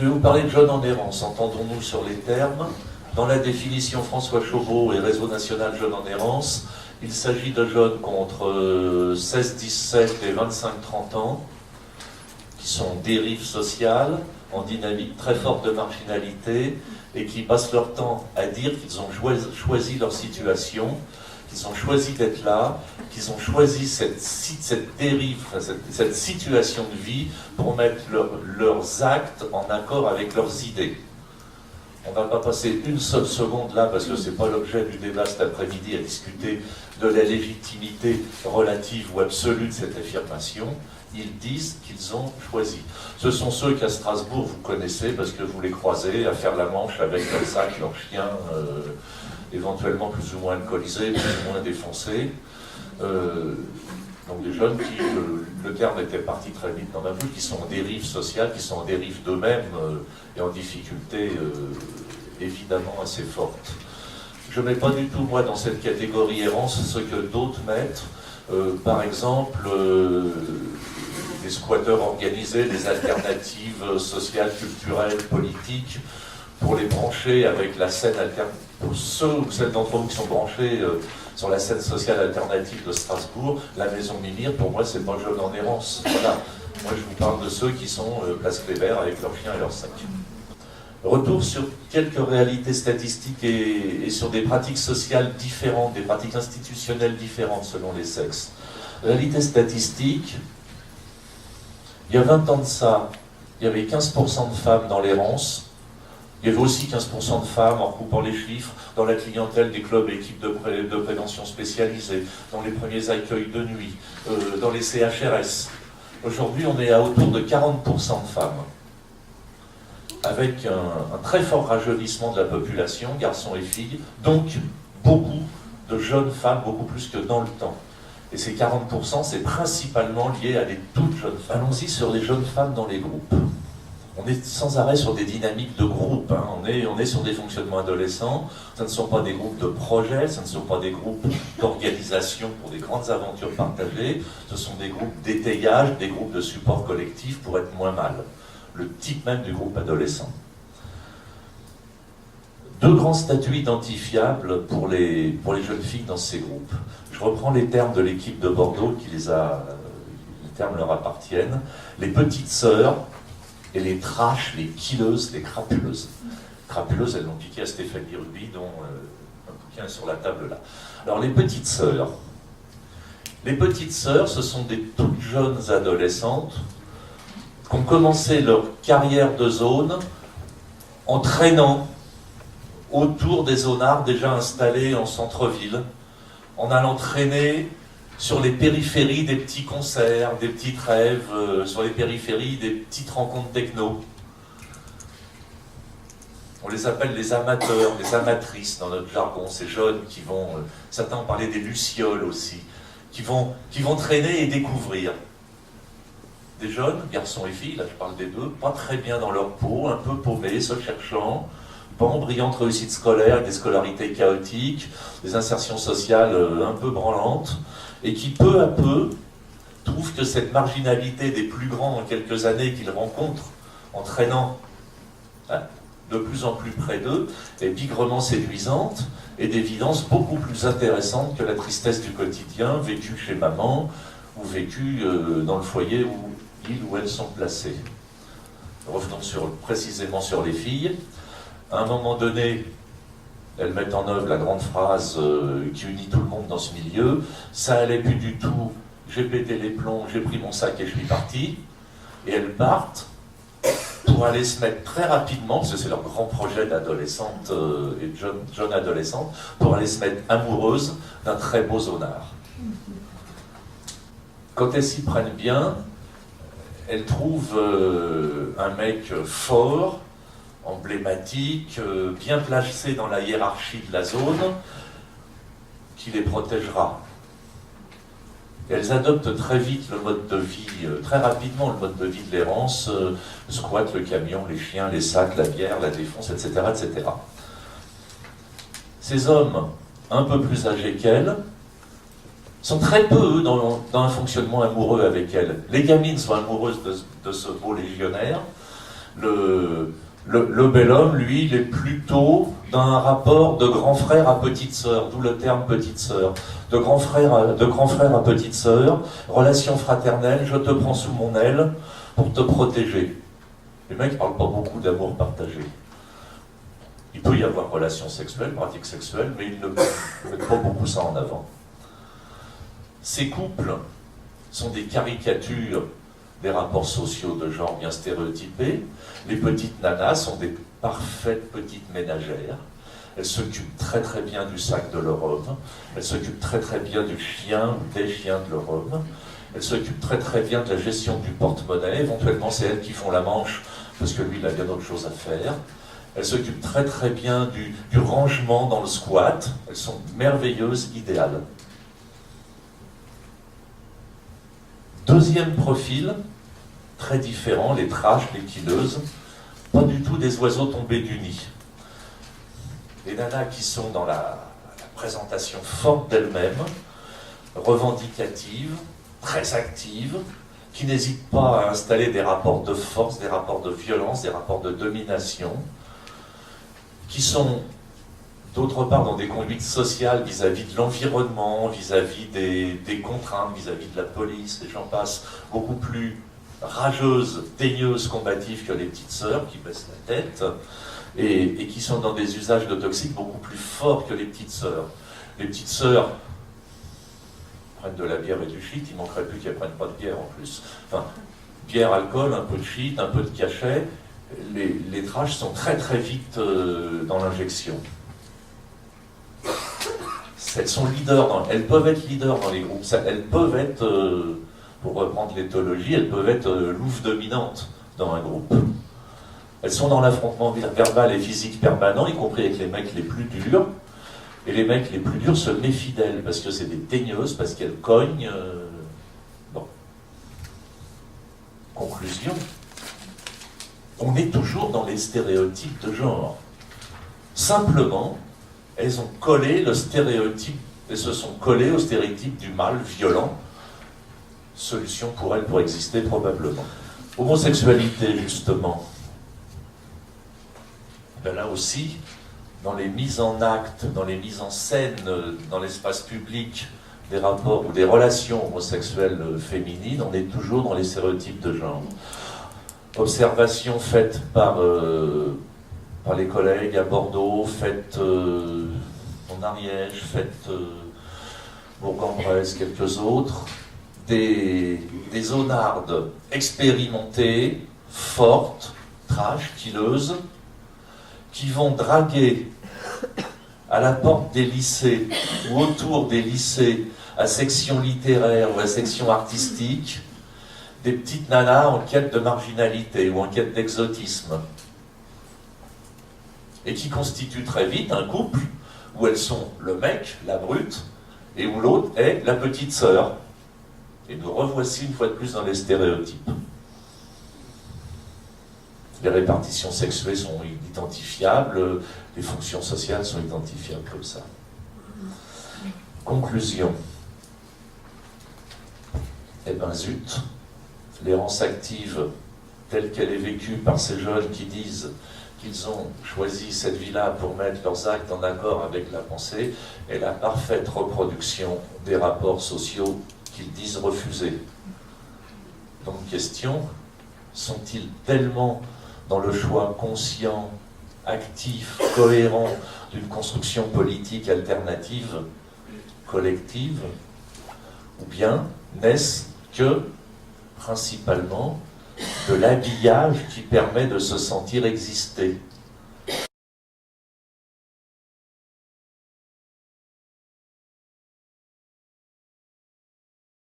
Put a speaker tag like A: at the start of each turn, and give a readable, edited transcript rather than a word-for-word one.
A: Je vais vous parler de jeunes en errance. Entendons-nous sur les termes. Dans la définition François Chauveau et Réseau national jeunes en errance, il s'agit de jeunes contre 16-17 et 25-30 ans, qui sont en dérive sociale, en dynamique très forte de marginalité, et qui passent leur temps à dire qu'ils ont choisi leur situation, qu'ils ont choisi d'être là, qu'ils ont choisi cette dérive, cette situation de vie pour mettre leurs actes en accord avec leurs idées. On ne va pas passer une seule seconde là, parce que ce n'est pas l'objet du débat cet après-midi, à discuter de la légitimité relative ou absolue de cette affirmation. Ils disent qu'ils ont choisi. Ce sont ceux qu'à Strasbourg, vous connaissez, parce que vous les croisez, à faire la manche avec leur sac, leurs chiens, éventuellement plus ou moins alcoolisés, plus ou moins défoncés. Donc des jeunes qui, le terme était parti très vite dans ma bouche, qui sont en dérive sociale, qui sont en dérive d'eux-mêmes et en difficulté évidemment assez forte. Je ne mets pas du tout, moi, dans cette catégorie errance, ce que d'autres mettent. Par exemple, les squatteurs organisés, les alternatives sociales, culturelles, politiques, pour les brancher avec la scène alternative. Pour ceux ou celles d'entre vous qui sont branchés sur la scène sociale alternative de Strasbourg, la Maison Mimir, pour moi, c'est pas jeune en errance. Voilà. Moi, je vous parle de ceux qui sont place Kléber avec leurs chiens et leurs sacs. Retour sur quelques réalités statistiques et sur des pratiques sociales différentes, des pratiques institutionnelles différentes selon les sexes. Réalité statistique, il y a 20 ans de ça, il y avait 15% de femmes dans l'errance. Il y avait aussi 15% de femmes, en recoupant les chiffres, dans la clientèle des clubs et équipes de prévention spécialisées, dans les premiers accueils de nuit, dans les CHRS. Aujourd'hui, on est à autour de 40% de femmes, avec un très fort rajeunissement de la population, garçons et filles, donc beaucoup de jeunes femmes, beaucoup plus que dans le temps. Et ces 40%, c'est principalement lié à des toutes jeunes femmes. Allons-y sur les jeunes femmes dans les groupes. On est sans arrêt sur des dynamiques de groupe, hein. On est sur des fonctionnements adolescents, ce ne sont pas des groupes de projets, ce ne sont pas des groupes d'organisation pour des grandes aventures partagées, ce sont des groupes d'étayage, des groupes de support collectif pour être moins mal. Le type même du groupe adolescent. Deux grands statuts identifiables pour les jeunes filles dans ces groupes. Je reprends les termes de l'équipe de Bordeaux les termes leur appartiennent. Les petites sœurs, et les trash, les killeuses, les crapuleuses. Crapuleuses, elles l'ont piqué à Stéphanie Ruby, dont un bouquin est sur la table là. Alors les petites sœurs, ce sont des toutes jeunes adolescentes qui ont commencé leur carrière de zone en traînant autour des zonards déjà installés en centre-ville, en allant traîner sur les périphéries des petits concerts, des petites rêves, sur les périphéries des petites rencontres techno. On les appelle les amateurs, les amatrices dans notre jargon, ces jeunes qui vont, certains ont parlé des lucioles aussi, qui vont traîner et découvrir. Des jeunes, garçons et filles, là je parle des deux, pas très bien dans leur peau, un peu paumés, se cherchant, pas en brillante réussite scolaire, des scolarités chaotiques, des insertions sociales un peu branlantes, et qui peu à peu trouvent que cette marginalité des plus grands en quelques années qu'ils rencontrent en traînant de plus en plus près d'eux est bigrement séduisante et d'évidence beaucoup plus intéressante que la tristesse du quotidien vécue chez maman ou vécue dans le foyer où ils ou elles sont placés. Revenons précisément sur les filles. À un moment donné, elles mettent en œuvre la grande phrase qui unit tout le monde dans ce milieu. Ça allait plus du tout, j'ai pété les plombs, j'ai pris mon sac et je suis parti. Et elles partent pour aller se mettre très rapidement, parce que c'est leur grand projet d'adolescente et de jeune adolescente, pour aller se mettre amoureuses d'un très beau zonard. Quand elles s'y prennent bien, elles trouvent un mec fort, emblématique, bien placé dans la hiérarchie de la zone, qui les protégera. Et elles adoptent très vite le mode de vie, très rapidement le mode de vie de l'errance, le squat, le camion, les chiens, les sacs, la bière, la défonce, etc., etc. Ces hommes, un peu plus âgés qu'elles, sont très peu, eux, dans un fonctionnement amoureux avec elles. Les gamines sont amoureuses de ce beau légionnaire, Le bel homme, lui, il est plutôt dans un rapport de grand frère à petite sœur, d'où le terme petite sœur. De grand frère à petite sœur, relation fraternelle, je te prends sous mon aile pour te protéger. Les mecs ne parlent pas beaucoup d'amour partagé. Il peut y avoir relations sexuelles, pratiques sexuelles, mais ils ne mettent pas beaucoup ça en avant. Ces couples sont des caricatures des rapports sociaux de genre bien stéréotypés. Les petites nanas sont des parfaites petites ménagères. Elles s'occupent très très bien du sac de leur homme. Elles s'occupent très très bien du chien ou des chiens de leur homme. Elles s'occupent très très bien de la gestion du porte-monnaie. Éventuellement, c'est elles qui font la manche, parce que lui, il a bien d'autres choses à faire. Elles s'occupent très très bien du rangement dans le squat. Elles sont merveilleuses, idéales. Deuxième profil, très différent, les trash, les killeuses, pas du tout des oiseaux tombés du nid. Les nanas qui sont dans la présentation forte d'elles-mêmes, revendicatives, très actives, qui n'hésitent pas à installer des rapports de force, des rapports de violence, des rapports de domination, qui sont d'autre part dans des conduites sociales vis-à-vis de l'environnement, vis-à-vis des contraintes, vis-à-vis de la police, et j'en passe, beaucoup plus rageuses, daigneuses, combatives que les petites sœurs qui baissent la tête, et qui sont dans des usages de toxiques beaucoup plus forts que les petites sœurs. Les petites sœurs prennent de la bière et du shit, il ne manquerait plus qu'elles ne prennent pas de bière en plus. Enfin, bière, alcool, un peu de shit, un peu de cachet, les trash sont très très vite dans l'injection. Elles sont leaders, elles peuvent être leaders dans les groupes, elles peuvent être, pour reprendre l'éthologie, elles peuvent être louves dominantes dans un groupe. Elles sont dans l'affrontement verbal et physique permanent, y compris avec les mecs les plus durs. Et les mecs les plus durs se méfient d'elles, parce que c'est des teigneuses, parce qu'elles cognent. Bon. Conclusion. On est toujours dans les stéréotypes de genre. Simplement, elles ont collé le stéréotype, elles se sont collées au stéréotype du mâle violent. Solution pour elles pour exister probablement. Homosexualité, justement. Ben là aussi, dans les mises en acte, dans les mises en scène, dans l'espace public, des rapports ou des relations homosexuelles féminines, on est toujours dans les stéréotypes de genre. Observation faite par les collègues à Bordeaux, faite en Ariège, faite Bourg-en-Bresse, quelques autres, des zonardes expérimentées, fortes, trash, killeuses, qui vont draguer à la porte des lycées ou autour des lycées à section littéraire ou à section artistique des petites nanas en quête de marginalité ou en quête d'exotisme et qui constituent très vite un couple où elles sont le mec, la brute, et où l'autre est la petite sœur. Et nous revoici une fois de plus dans les stéréotypes. Les répartitions sexuées sont identifiables, les fonctions sociales sont identifiables comme ça. Conclusion. Eh ben zut, l'errance active telle qu'elle est vécue par ces jeunes qui disent qu'ils ont choisi cette vie-là pour mettre leurs actes en accord avec la pensée est la parfaite reproduction des rapports sociaux qu'ils disent refuser. Donc question, sont-ils tellement dans le choix conscient, actif, cohérent d'une construction politique alternative, collective, ou bien n'est-ce que, principalement, de l'habillage qui permet de se sentir exister,